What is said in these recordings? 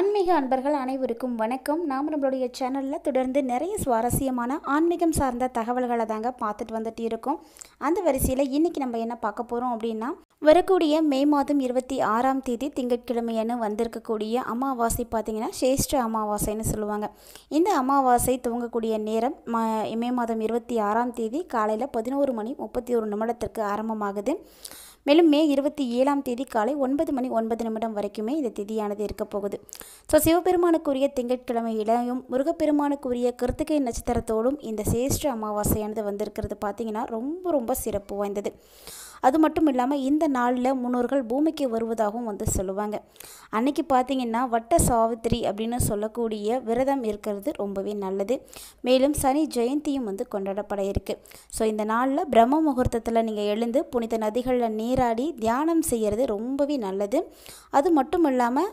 ஆன்மீக அன்பர்கள் அனைவருக்கும் வணக்கம். நாம் நம்மளுடைய சேனலில் தொடர்ந்து நிறைய சுவாரஸ்யமான ஆன்மீகம் சார்ந்த தகவல்களை தாங்க பார்த்துட்டு வந்துட்டு இருக்கோம். அந்த வரிசையில் இன்றைக்கி நம்ம என்ன பார்க்க போகிறோம் அப்படின்னா, வரக்கூடிய மே மாதம் 26ஆம் தேதி திங்கட்கிழமைன்னு வந்திருக்கக்கூடிய அமாவாசை பார்த்திங்கன்னா சேஷ்ட அமாவாசைன்னு சொல்லுவாங்க. இந்த அமாவாசை துவங்கக்கூடிய நேரம் மே மாதம் 26ஆம் தேதி காலையில் 11:31 ஆரம்பமாகுது. மேலும் மே 27ஆம் தேதி காலை 9:09 வரைக்குமே இந்த திதியானது இருக்க போகுது. ஸோ சிவபெருமானுக்குரிய திங்கட்கிழமை இளையும் முருகப்பெருமானுக்குரிய கிருத்திகை நட்சத்திரத்தோடும் இந்த சேஷ்ட அமாவாசையானது வந்திருக்கிறது பார்த்திங்கன்னா ரொம்ப சிறப்பு வாய்ந்தது. அது மட்டும் இல்லாமல் இந்த நாளில் முன்னோர்கள் பூமிக்கு வருவதாகவும் சொல்லுவாங்க. அன்னைக்கு பார்த்திங்கன்னா வட்ட சாவித்திரி அப்படின்னு சொல்லக்கூடிய விரதம் இருக்கிறது ரொம்பவே நல்லது. மேலும் சனி ஜெயந்தியும் கொண்டாடப்பட இருக்குது. ஸோ இந்த நாளில் பிரம்ம முகூர்த்தத்தில் நீங்கள் எழுந்து புனித நதிகளில் நீராடி தியானம் செய்கிறது ரொம்பவே நல்லது. அது மட்டும் இல்லாமல்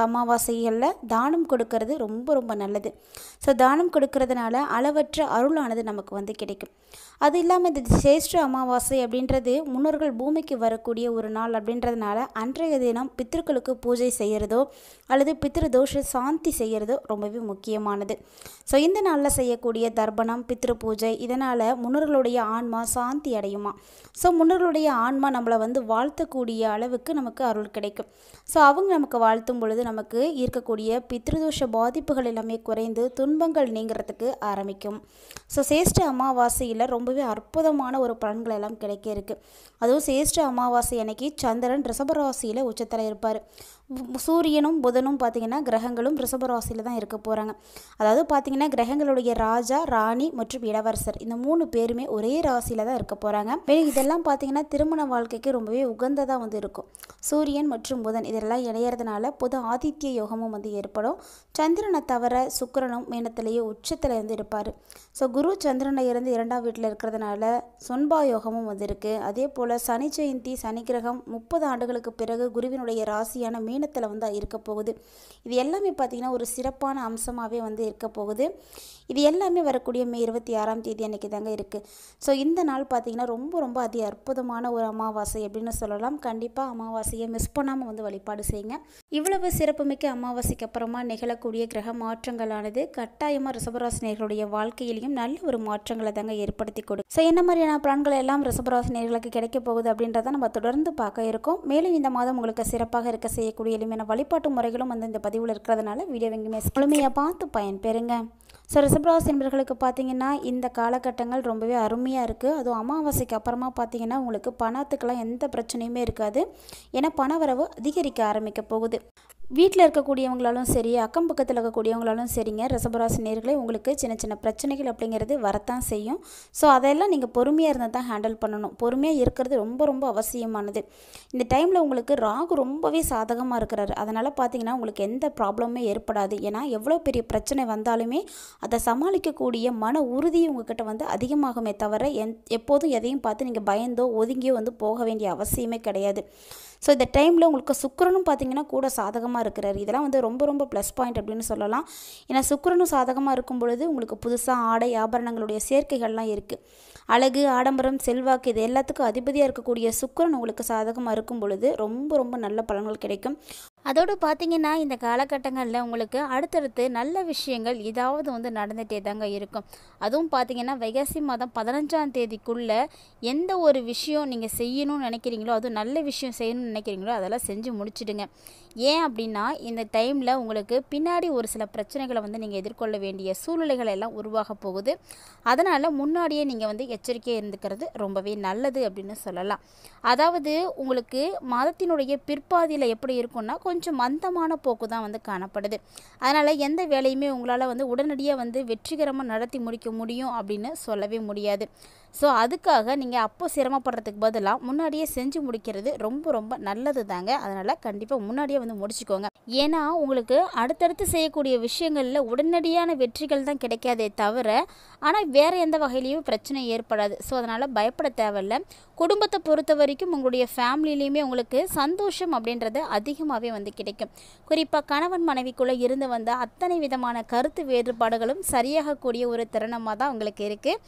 அமாவாசைகளில் தானம் கொடுக்கறது ரொம்ப நல்லது. ஸோ தானம் கொடுக்கறதுனால அளவற்ற அருளானது நமக்கு கிடைக்கும். அது இல்லாமல் இந்த சேஷ்ட அமாவாசை அப்படின்றது முன்னோர்கள் பூமிக்கு வரக்கூடிய ஒரு நாள் அப்படின்றதுனால அன்றைய தினம் பித்ருக்களுக்கு பூஜை செய்கிறதோ அல்லது பித்ரு தோஷ சாந்தி செய்கிறதோ ரொம்பவே முக்கியமானது. ஸோ இந்த நாளில் செய்யக்கூடிய தர்ப்பணம் பித்ரு பூஜை இதனால் முன்னோர்களுடைய ஆன்மா சாந்தி அடையுமா. ஸோ முன்னோர்களுடைய ஆன்மா நம்மளை வாழ்த்தக்கூடிய அளவுக்கு நமக்கு அருள் கிடைக்கும். ஸோ அவங்க நமக்கு வாழ்த்தும் பொழுது நமக்கு இருக்கக்கூடிய பித்ருதோஷ பாதிப்புகள் எல்லாமே குறைந்து துன்பங்கள் நீங்கிறதுக்கு ஆரம்பிக்கும். ஸோ சேஷ்ட அமாவாசையில் ரொம்பவே அற்புதமான ஒரு பலன்கள் எல்லாம் கிடைக்க இருக்குது. அதுவும் சேஷ்ட அமாவாசை அன்னைக்கு சந்திரன் ரிஷபராசியில் உச்சத்தில் இருப்பார். சூரியனும் புதனும் பார்த்திங்கன்னா கிரகங்களும் ரிஷபராசியில் தான் இருக்க போகிறாங்க. அதாவது பார்த்திங்கன்னா கிரகங்களுடைய ராஜா ராணி மற்றும் இளவரசர் இந்த 3 பேருமே ஒரே ராசியில் தான் இருக்க போகிறாங்க. மேலும் இதெல்லாம் பார்த்திங்கன்னா திருமண வாழ்க்கைக்கு ரொம்பவே உகந்ததாக இருக்கும். சூரியன் மற்றும் புதன் இதெல்லாம் இணையறதுனால பொது ஆதித்ய யோகமும் ஏற்படும். சந்திரனை தவிர சுக்கிரனும் மீனத்திலேயே உச்சத்தில் இருப்பார். ஸோ குரு சந்திரனை இருந்து 2ஆம் வீட்டில் இருக்கிறதுனால சொன்பா யோகமும் இருக்குது. அதே போல் சனி ஜெயந்தி சனி கிரகம் 30 ஆண்டுகளுக்கு பிறகு குருவினுடைய ராசியான மீனத்தில் இருக்க போகுது. இது எல்லாமே பார்த்திங்கன்னா ஒரு சிறப்பான அம்சமாகவே இருக்க போகுது. இது எல்லாமே வரக்கூடிய மே 26ஆம் தேதி அன்றைக்கி தாங்க இருக்குது. ஸோ இந்த நாள் பார்த்திங்கன்னா ரொம்ப அதி அற்புதமான ஒரு அமாவாசை அப்படின்னு சொல்லலாம். கண்டிப்பாக அமாவாசையை மிஸ் பண்ணாமல் வழிபாடு செய்யுங்க. இவ்வளவு சிறப்புமிக்க அமாவாசைக்கு அப்புறமா நிகழக்கூடிய கிரக மாற்றங்களானது கட்டாயமாக ரிஷபராசினியர்களுடைய வாழ்க்கையிலையும் நல்ல ஒரு மாற்றங்களை தாங்க ஏற்படுத்தி கொடுக்கும். ஸோ என்ன மாதிரியான பலன்கள் எல்லாம் ரிஷபராசினியர்களுக்கு கிடைக்க போகுது அப்படின்றத நம்ம தொடர்ந்து பார்க்க இருக்கோம். மேலும் இந்த மாதம் உங்களுக்கு சிறப்பாக இருக்க செய்யக்கூடிய எளிமையான வழிபாட்டு முறைகளும் இந்த பதிவில் இருக்கிறதுனால வீடியோ எங்கேயுமே முழுமையாக பார்த்து பயன்பெறுங்க. ஸோ ரிஷபராசி என்பவர்களுக்கு பார்த்திங்கன்னா இந்த காலகட்டங்கள் ரொம்பவே அருமையாக இருக்குது. அதுவும் அமாவாசைக்கு அப்புறமா பார்த்திங்கன்னா உங்களுக்கு பணத்துக்கெல்லாம் எந்த பிரச்சனையுமே இருக்காது. ஏன்னா பண வரவு அதிகரிக்க ஆரம்பிக்க போகுது. வீட்டில் இருக்கக்கூடியவங்களாலும் சரி அக்கம் பக்கத்தில் இருக்கக்கூடியவங்களாலும் சரிங்க ரிஷபராசி நேயர்களே உங்களுக்கு சின்ன பிரச்சனைகள் அப்படிங்கிறது வரத்தான் செய்யும். ஸோ அதெல்லாம் நீங்கள் பொறுமையாக இருந்தால் தான் ஹேண்டில் பண்ணணும். பொறுமையாக இருக்கிறது ரொம்ப அவசியமானது. இந்த டைமில் உங்களுக்கு ராகு ரொம்பவே சாதகமாக இருக்கிறாரு. அதனால் பார்த்திங்கன்னா உங்களுக்கு எந்த ப்ராப்ளமுமே ஏற்படாது. ஏன்னா எவ்வளோ பெரிய பிரச்சனை வந்தாலுமே அதை சமாளிக்கக்கூடிய மன உறுதி உங்கள்கிட்ட அதிகமாகுமே தவிர எப்போதும் எதையும் பார்த்து நீங்கள் பயந்தோ ஒதுங்கியோ போக வேண்டிய அவசியமே கிடையாது. ஸோ இந்த டைமில் உங்களுக்கு சுக்கிரனும் பார்த்திங்கன்னா கூட சாதகமாக இருக்கிறார். இதெல்லாம் ரொம்ப ப்ளஸ் பாயிண்ட் அப்படின்னு சொல்லலாம். ஏன்னா சுக்கிரனும் சாதகமாக இருக்கும் பொழுது உங்களுக்கு புதுசாக ஆடை ஆபரணங்களுடைய சேர்க்கைகள்லாம் இருக்குது. அழகு ஆடம்பரம் செல்வாக்கு இது எல்லாத்துக்கும் அதிபதியாக இருக்கக்கூடிய சுக்கிரன் உங்களுக்கு சாதகமாக இருக்கும் பொழுது ரொம்ப நல்ல பலன்கள் கிடைக்கும். அதோடு பார்த்திங்கன்னா இந்த காலகட்டங்களில் உங்களுக்கு அடுத்தடுத்து நல்ல விஷயங்கள் ஏதாவது நடந்துகிட்டே தாங்க இருக்கும். அதுவும் பார்த்திங்கன்னா வைகாசி மாதம் 15ஆம் தேதிக்குள்ளே எந்த ஒரு விஷயம் நீங்கள் செய்யணும்னு நினைக்கிறீங்களோ அதுவும் நல்ல விஷயம் செய்யணும்னு நினைக்கிறீங்களோ அதெல்லாம் செஞ்சு முடிச்சிடுங்க. ஏன் அப்படின்னா இந்த டைமில் உங்களுக்கு பின்னாடி ஒரு சில பிரச்சனைகளை நீங்கள் எதிர்கொள்ள வேண்டிய சூழ்நிலைகள் எல்லாம் உருவாக போகுது. அதனால் முன்னாடியே நீங்கள் எச்சரிக்கையாக இருந்துக்கிறது ரொம்பவே நல்லது அப்படின்னு சொல்லலாம். அதாவது உங்களுக்கு மாதத்தினுடைய பிற்பாதியில் எப்படி இருக்குன்னா கொஞ்சம் மந்தமான போக்கு தான் காணப்படுது. அதனால் எந்த வேலையுமே உங்களால் உடனடியாக வெற்றிகரமாக நடத்தி முடிக்க முடியும் அப்படின்னு சொல்லவே முடியாது. ஸோ அதுக்காக நீங்கள் அப்போ சிரமப்படுறதுக்கு பதிலாக முன்னாடியே செஞ்சு முடிக்கிறது ரொம்ப நல்லது தாங்க. அதனால் கண்டிப்பாக முன்னாடியே முடிச்சுக்கோங்க. ஏன்னா உங்களுக்கு அடுத்தடுத்து செய்யக்கூடிய விஷயங்களில் உடனடியான வெற்றிகள் தான் கிடைக்காதே தவிர ஆனால் வேறு எந்த வகையிலையும் பிரச்சனை ஏற்படாது. ஸோ அதனால் பயப்பட தேவையில்லை. குடும்பத்தை பொறுத்த வரைக்கும் உங்களுடைய ஃபேமிலியிலையுமே உங்களுக்கு சந்தோஷம் அப்படின்றது அதிகமாகவே கிடைக்கும். குறிப்பாக கணவன் மனைவிக்குள்ளே இருந்து வந்த அத்தனை விதமான கருத்து வேறுபாடுகளும் சரியாகக்கூடிய ஒரு தருணமாக தான் உங்களுக்கு இருக்குது.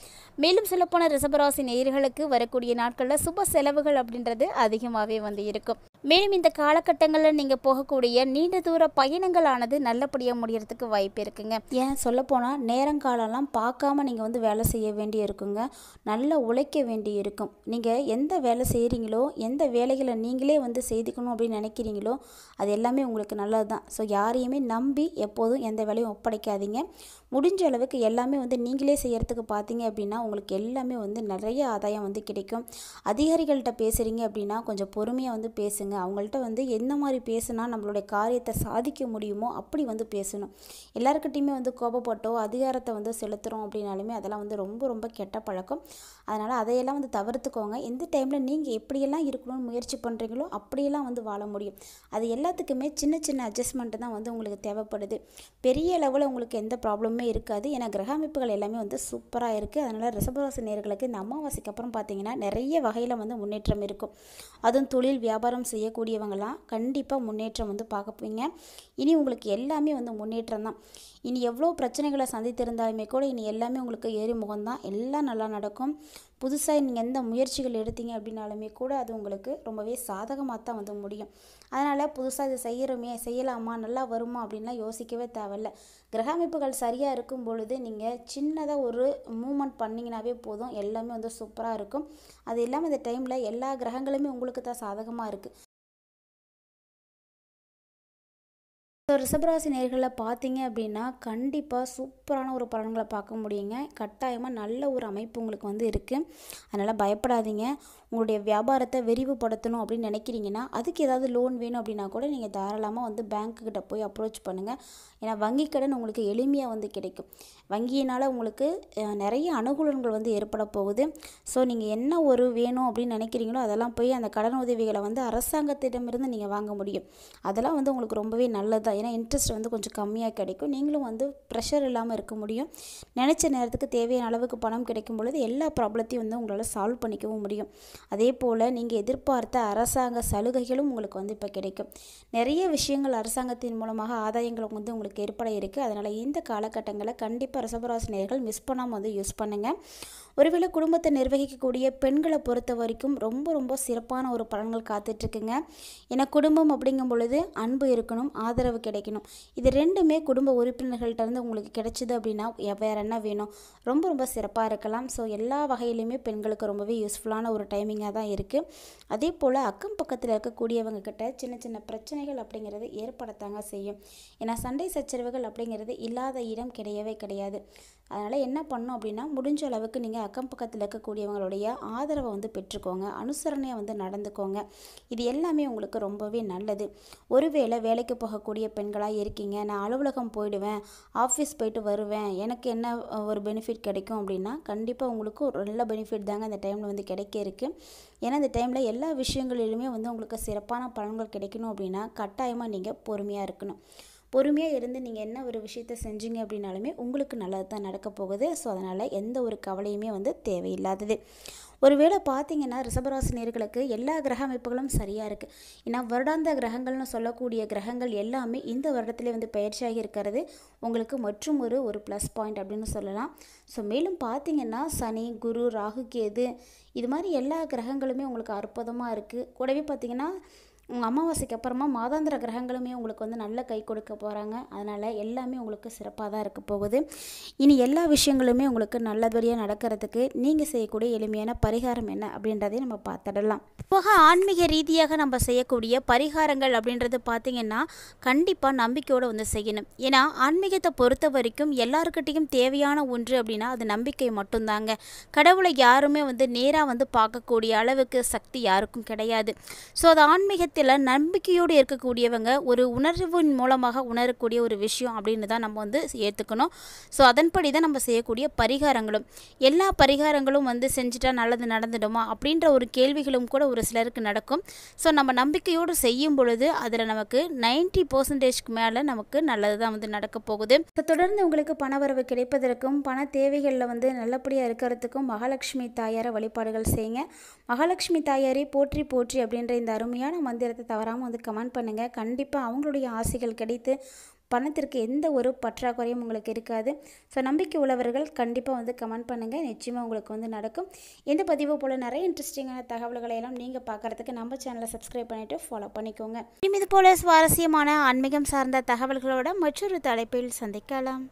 மேலும் சொல்லப்போன ரிஷபராசி நேயர்களுக்கு வரக்கூடிய நாட்களில் சுப செலவுகள் அப்படின்றது அதிகமாகவே இருக்கும். மேலும் இந்த காலகட்டங்களில் நீங்கள் போகக்கூடிய நீண்ட தூர பயணங்களானது நல்லபடியாக முடியறதுக்கு வாய்ப்பு இருக்குங்க. ஏன் சொல்லப்போனால் நேரங்காலம்லாம் பார்க்காம நீங்கள் வந்து வேலை செய்ய வேண்டி இருக்குங்க. நல்லா உழைக்க வேண்டி இருக்கும். நீங்கள் எந்த வேலை செய்கிறீங்களோ, எந்த வேலைகளை நீங்களே வந்து செய்துக்கணும் அப்படின்னு நினைக்கிறீங்களோ அது எல்லாமே உங்களுக்கு நல்லது தான். ஸோ யாரையுமே நம்பி எப்போதும் எந்த வேலையும் ஒப்படைக்காதீங்க. முடிஞ்ச அளவுக்கு எல்லாமே வந்து நீங்களே செய்கிறதுக்கு பார்த்தீங்க அப்படின்னா உங்களுக்கு எல்லாமே வந்து நிறைய ஆதாயம் வந்து கிடைக்கும். அதிகாரிகள்கிட்ட பேசுகிறீங்க அப்படின்னா கொஞ்சம் பொறுமையாக வந்து பேசுங்க. அவங்கள்ட்ட வந்து எந்த மாதிரி பேசுனா நம்மளுடைய காரியத்தை சாதிக்க முடியுமோ அப்படி வந்து பேசணும். எல்லாருக்கிட்டையுமே வந்து கோபப்பட்டோ அதிகாரத்தை வந்து செலுத்துகிறோம் அப்படின்னாலுமே அதெல்லாம் வந்து ரொம்ப ரொம்ப கெட்ட பழக்கம். அதனால் அதையெல்லாம் வந்து தவிர்த்துக்கோங்க. எந்த டைமில் நீங்கள் எப்படியெல்லாம் இருக்கணும்னு முயற்சி பண்ணுறீங்களோ அப்படியெல்லாம் வந்து வாழ முடியும். அது எல்லாத்துக்குமே சின்ன சின்ன அட்ஜஸ்ட்மெண்ட்டு தான் வந்து உங்களுக்கு தேவைப்படுது. பெரிய லெவலில் உங்களுக்கு எந்த ப்ராப்ளமுமே இருக்காது. ஏன்னா கிரக அமைப்புகள் எல்லாமே வந்து சூப்பராக இருக்குது. அதனால் ரிஷபராசி நேயர்களுக்கு இந்த அமாவாசைக்கு அப்புறம் பார்த்தீங்கன்னா நிறைய வகையில் வந்து முன்னேற்றம் இருக்கும். அதுவும் தொழில் வியாபாரம் செய்யக்கூடியவங்களாம் கண்டிப்பாக முன்னேற்றம் வந்து பார்ப்பீங்க. இனி உங்களுக்கு எல்லாமே வந்து முன்னேற்றம் தான். இனி எவ்வளோ பிரச்சனைகளை சந்தித்திருந்தாலுமே கூட இனி எல்லாமே உங்களுக்கு ஏறிமுகம் தான். எல்லாம் நல்லா நடக்கும். புதுசாக நீங்கள் எந்த முயற்சிகள் எடுத்தீங்க அப்படின்னாலுமே கூட அது உங்களுக்கு ரொம்பவே சாதகமாக தான் வந்து முடியும். அதனால் புதுசாக இது செய்யலாமா, நல்லா வருமா அப்படின்லாம் யோசிக்கவே தேவையில்ல. கிரக அமைப்புகள் சரியாக இருக்கும் பொழுது நீங்கள் சின்னதாக ஒரு மூமெண்ட் பண்ணிங்கனாவே போதும், எல்லாமே வந்து சூப்பராக இருக்கும். அது இல்லாமல் இந்த டைமில் எல்லா கிரகங்களுமே உங்களுக்கு தான் சாதகமாக இருக்குது. ஸோ ரிஷபராசி நேயர்களில் பார்த்தீங்க அப்படின்னா கண்டிப்பாக சூப்பரான ஒரு பலன்களை பார்க்க முடியுங்க. கட்டாயமாக நல்ல ஒரு அமைப்பு உங்களுக்கு வந்து இருக்குது. அதனால் பயப்படாதீங்க. உங்களுடைய வியாபாரத்தை விரிவுபடுத்தணும் அப்படின்னு நினைக்கிறீங்கன்னா அதுக்கு ஏதாவது லோன் வேணும் அப்படின்னா கூட நீங்கள் தாராளமாக வந்து பேங்க்குக்கிட்ட போய் அப்ரோச் பண்ணுங்கள். ஏன்னா வங்கி கடன் உங்களுக்கு எளிமையாக வந்து கிடைக்கும். வங்கியினால் உங்களுக்கு நிறைய அனுகூலங்கள் வந்து ஏற்பட போகுது. ஸோ நீங்கள் என்ன ஒரு வேணும் அப்படின்னு நினைக்கிறீங்களோ அதெல்லாம் போய் அந்த கடன் உதவிகளை வந்து அரசாங்கத்திடமிருந்து நீங்கள் வாங்க முடியும். அதெல்லாம் வந்து உங்களுக்கு ரொம்பவே நல்லது தான். ஏன்னா இன்ட்ரெஸ்ட் வந்து கொஞ்சம் கம்மியாக கிடைக்கும். நீங்களும் வந்து ப்ரெஷர் இல்லாமல் இருக்க முடியும். நினச்ச நேரத்துக்கு தேவையான அளவுக்கு பணம் கிடைக்கும் பொழுது எல்லா ப்ராப்ளத்தையும் வந்து உங்களால் சால்வ் பண்ணிக்கவும் முடியும். அதே போல் நீங்கள் எதிர்பார்த்த அரசாங்க சலுகைகளும் உங்களுக்கு வந்து இப்போ கிடைக்கும். நிறைய விஷயங்கள் அரசாங்கத்தின் மூலமாக ஆதாயங்கள் வந்து உங்களுக்கு ஏற்பட இருக்குது. அதனால் இந்த காலகட்டங்களில் கண்டிப்பாக ரிஷபராசி நேயர்கள் மிஸ் பண்ணாமல் வந்து யூஸ் பண்ணுங்கள். ஒருவேளை குடும்பத்தை நிர்வகிக்கக்கூடிய பெண்களை பொறுத்த வரைக்கும் ரொம்ப ரொம்ப சிறப்பான ஒரு பலன்கள் காத்துட்ருக்குங்க. ஏன்னா குடும்பம் அப்படிங்கும் பொழுது அன்பு இருக்கணும், ஆதரவு கிடைக்கணும். இது ரெண்டுமே குடும்ப உறுப்பினர்கள்ட்ட இருந்து உங்களுக்கு கிடைச்சிது அப்படின்னா வேறு என்ன வேணும், ரொம்ப ரொம்ப சிறப்பாக இருக்கலாம். ஸோ எல்லா வகையிலுமே பெண்களுக்கு ரொம்பவே யூஸ்ஃபுல்லான ஒரு டைமிங்காக தான் இருக்குது. அதே போல் அக்கம் பக்கத்தில் இருக்கக்கூடியவங்க கிட்ட சின்ன சின்ன பிரச்சனைகள் அப்படிங்கிறது ஏற்படத்தாங்க செய்யும். ஏன்னா சண்டை சச்சரவுகள் அப்படிங்கிறது இல்லாத இடம் கிடையவே கிடையாது. அதனால் என்ன பண்ணணும் அப்படின்னா முடிஞ்ச அளவுக்கு நீங்கள் அக்கம் பக்கத்தில் இருக்கக்கூடியவங்களுடைய ஆதரவை வந்து பெற்றுக்கோங்க, அனுசரணையாக வந்து நடந்துக்கோங்க. இது எல்லாமே உங்களுக்கு ரொம்பவே நல்லது. ஒருவேளை வேலைக்கு போகக்கூடிய பெண்களாக இருக்கீங்க, நான் அலுவலகம் போயிடுவேன், ஆஃபீஸ் போயிட்டு வருவேன், எனக்கு என்ன ஒரு பெனிஃபிட் கிடைக்கும் அப்படின்னா கண்டிப்பாக உங்களுக்கு ஒரு நல்ல பெனிஃபிட் தாங்க இந்த டைமில் வந்து கிடைக்க இருக்குது. ஏன்னா இந்த டைமில் எல்லா விஷயங்களிலுமே வந்து உங்களுக்கு சிறப்பான பலன்கள் கிடைக்கணும் அப்படின்னா கட்டாயமாக நீங்கள் பொறுமையாக இருக்கணும். பொறுமையாக இருந்து நீங்கள் என்ன ஒரு விஷயத்தை செஞ்சீங்க அப்படின்னாலுமே உங்களுக்கு நல்லது தான் நடக்க போகுது. ஸோ அதனால் எந்த ஒரு கவலையுமே வந்து தேவையில்லாதது. ஒருவேளை பார்த்தீங்கன்னா ரிஷபராசி நேயர்களுக்கு எல்லா கிரக அமைப்புகளும் சரியாக இருக்குது. ஏன்னா வருடாந்த கிரகங்கள்னு சொல்லக்கூடிய கிரகங்கள் எல்லாமே இந்த வருடத்திலே வந்து பயிற்சியாகி இருக்கிறது உங்களுக்கு மற்றும் ஒரு ப்ளஸ் பாயிண்ட் அப்படின்னு சொல்லலாம். ஸோ மேலும் பார்த்தீங்கன்னா சனி, குரு, ராகு, கேது இது மாதிரி எல்லா கிரகங்களுமே உங்களுக்கு அற்புதமாக இருக்குது. கூடவே பார்த்தீங்கன்னா அமாவாசைக்கு அப்புறமா மாதாந்திர கிரகங்களுமே உங்களுக்கு வந்து நல்ல கை கொடுக்க போகிறாங்க. அதனால் எல்லாமே உங்களுக்கு சிறப்பாக தான் இருக்க போகுது. இனி எல்லா விஷயங்களுமே உங்களுக்கு நல்லபடியாக நடக்கிறதுக்கு நீங்கள் செய்யக்கூடிய எளிமையான பரிகாரம் என்ன அப்படின்றதையும் நம்ம பார்த்துடலாம். போக ஆன்மீக ரீதியாக நம்ம செய்யக்கூடிய பரிகாரங்கள் அப்படின்றது பார்த்திங்கன்னா கண்டிப்பாக நம்பிக்கையோடு வந்து செய்யணும். ஏன்னா ஆன்மீகத்தை பொறுத்த வரைக்கும் எல்லாருக்கிட்டையும் தேவையான ஒன்று அப்படின்னா அது நம்பிக்கை மட்டும்தாங்க. கடவுளை யாருமே வந்து நேராக வந்து பார்க்கக்கூடிய அளவுக்கு சக்தி யாருக்கும் கிடையாது. ஸோ அது ஆன்மீகத்தில் நம்பிக்கையோடு இருக்கக்கூடியவங்க ஒரு உணர்வின் மூலமாக உணரக்கூடிய ஒரு விஷயம் அப்படின்னு தான் நம்ம வந்து ஏற்றுக்கணும். ஸோ அதன்படி தான் நம்ம செய்யக்கூடிய பரிகாரங்களும். எல்லா பரிகாரங்களும் வந்து செஞ்சுட்டா நல்லது நடந்துடுமா அப்படின்ற ஒரு கேள்விகளும் கூட ஒரு சிலருக்கு நடக்கும். ஸோ நம்ம நம்பிக்கையோடு செய்யும் பொழுது அதில் நமக்கு 90% மேலே நமக்கு நல்லது தான் வந்து நடக்க போகுது. தொடர்ந்து உங்களுக்கு பணவரவு கிடைப்பதற்கும் பண தேவைகளில் வந்து நல்லபடியாக இருக்கிறதுக்கும் மகாலட்சுமி தாயாரை வழிபாடுகள் செய்யுங்க. மகாலட்சுமி தாயாரை போற்றி போற்றி அப்படின்ற இந்த அருமையான மந்திரத்தை தவறாமல் வந்து கமெண்ட் பண்ணுங்கள். கண்டிப்பாக அவங்களுடைய ஆசைகள் கிடைத்து பணத்திற்கு எந்த ஒரு பற்றாக்குறையும் உங்களுக்கு இருக்காது. ஸோ நம்பிக்கை உள்ளவர்கள் கண்டிப்பாக வந்து கமெண்ட் பண்ணுங்கள், நிச்சயமாக உங்களுக்கு வந்து நடக்கும். இந்த பதிவு போல் நிறைய இன்ட்ரெஸ்டிங்கான தகவல்களை எல்லாம் நீங்கள் பார்க்குறதுக்கு நம்ம சேனலை சப்ஸ்கிரைப் பண்ணிவிட்டு ஃபாலோ பண்ணிக்கோங்க. இது போல் சுவாரஸ்யமான ஆன்மீகம் சார்ந்த தகவல்களோட மற்றொரு தலைப்பில் சந்திக்கலாம்.